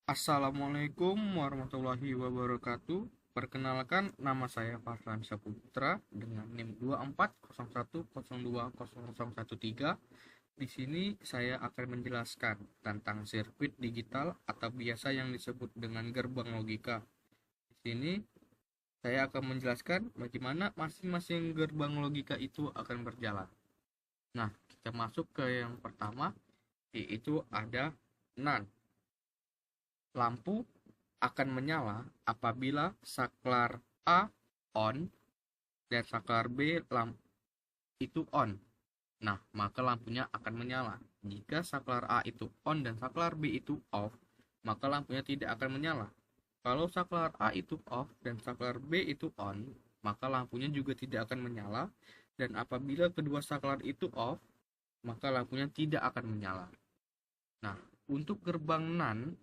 Assalamualaikum warahmatullahi wabarakatuh. Perkenalkan, nama saya Farhan Saputra dengan NIM 2401020013. Di sini saya akan menjelaskan tentang sirkuit digital atau biasa yang disebut dengan gerbang logika. Di sini saya akan menjelaskan bagaimana masing-masing gerbang logika itu akan berjalan. Nah, kita masuk ke yang pertama, yaitu ada NaN. Lampu akan menyala apabila saklar A on dan saklar B itu on. Nah, maka lampunya akan menyala. Jika saklar A itu on dan saklar B itu off, maka lampunya tidak akan menyala. Kalau saklar A itu off dan saklar B itu on, maka lampunya juga tidak akan menyala. Dan apabila kedua saklar itu off, maka lampunya tidak akan menyala. Nah, untuk gerbang NaN,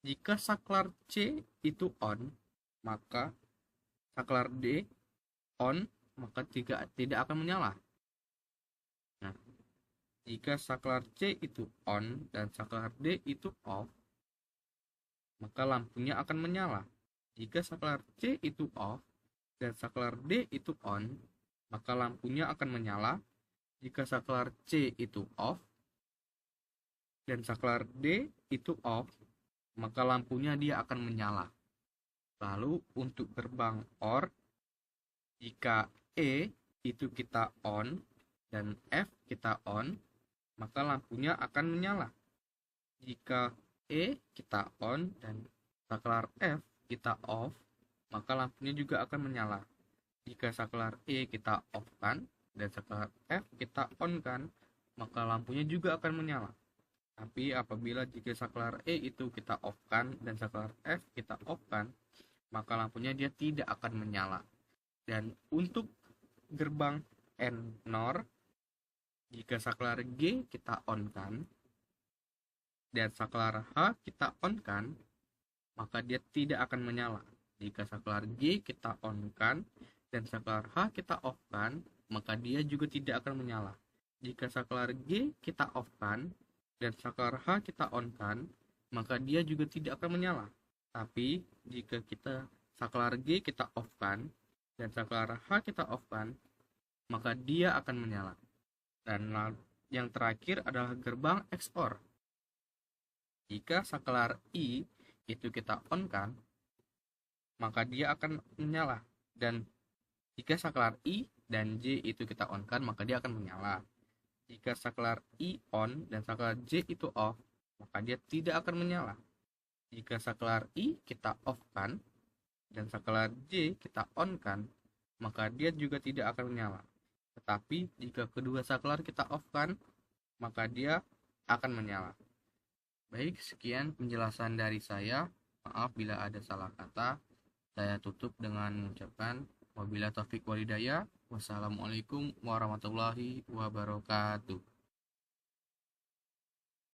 jika saklar C itu on, maka saklar D on, maka tidak akan menyala. Nah, jika saklar C itu on dan saklar D itu off, maka lampunya akan menyala. Jika saklar C itu off dan saklar D itu on, maka lampunya akan menyala. Jika saklar C itu off dan saklar D itu off, maka lampunya dia akan menyala. Lalu untuk gerbang OR, jika E itu kita on dan F kita on, maka lampunya akan menyala. Jika E kita on dan saklar F kita off, maka lampunya juga akan menyala. Jika saklar E kita off kan dan saklar F kita on kan, maka lampunya juga akan menyala. Tapi apabila jika saklar E itu kita off kan dan saklar F kita off kan, maka lampunya dia tidak akan menyala. Dan untuk gerbang NOR, jika saklar G kita on kan dan saklar H kita on kan, maka dia tidak akan menyala. Jika saklar G kita on kan dan saklar H kita off kan, maka dia juga tidak akan menyala. Jika saklar G kita off kan dan saklar H kita on kan, maka dia juga tidak akan menyala. Tapi jika kita saklar G kita off kan dan saklar H kita off kan, maka dia akan menyala. Dan yang terakhir adalah gerbang XOR. Jika saklar I itu kita on kan, maka dia akan menyala. Dan jika saklar I dan J itu kita on kan, maka dia akan menyala. Jika saklar I on dan saklar J itu off, maka dia tidak akan menyala. Jika saklar I kita off kan dan saklar J kita on kan, maka dia juga tidak akan menyala. Tetapi jika kedua saklar kita off kan, maka dia akan menyala. Baik, sekian penjelasan dari saya. Maaf bila ada salah kata. Saya tutup dengan mengucapkan wabillahi taufiq walhidayah. Wassalamualaikum warahmatullahi wabarakatuh.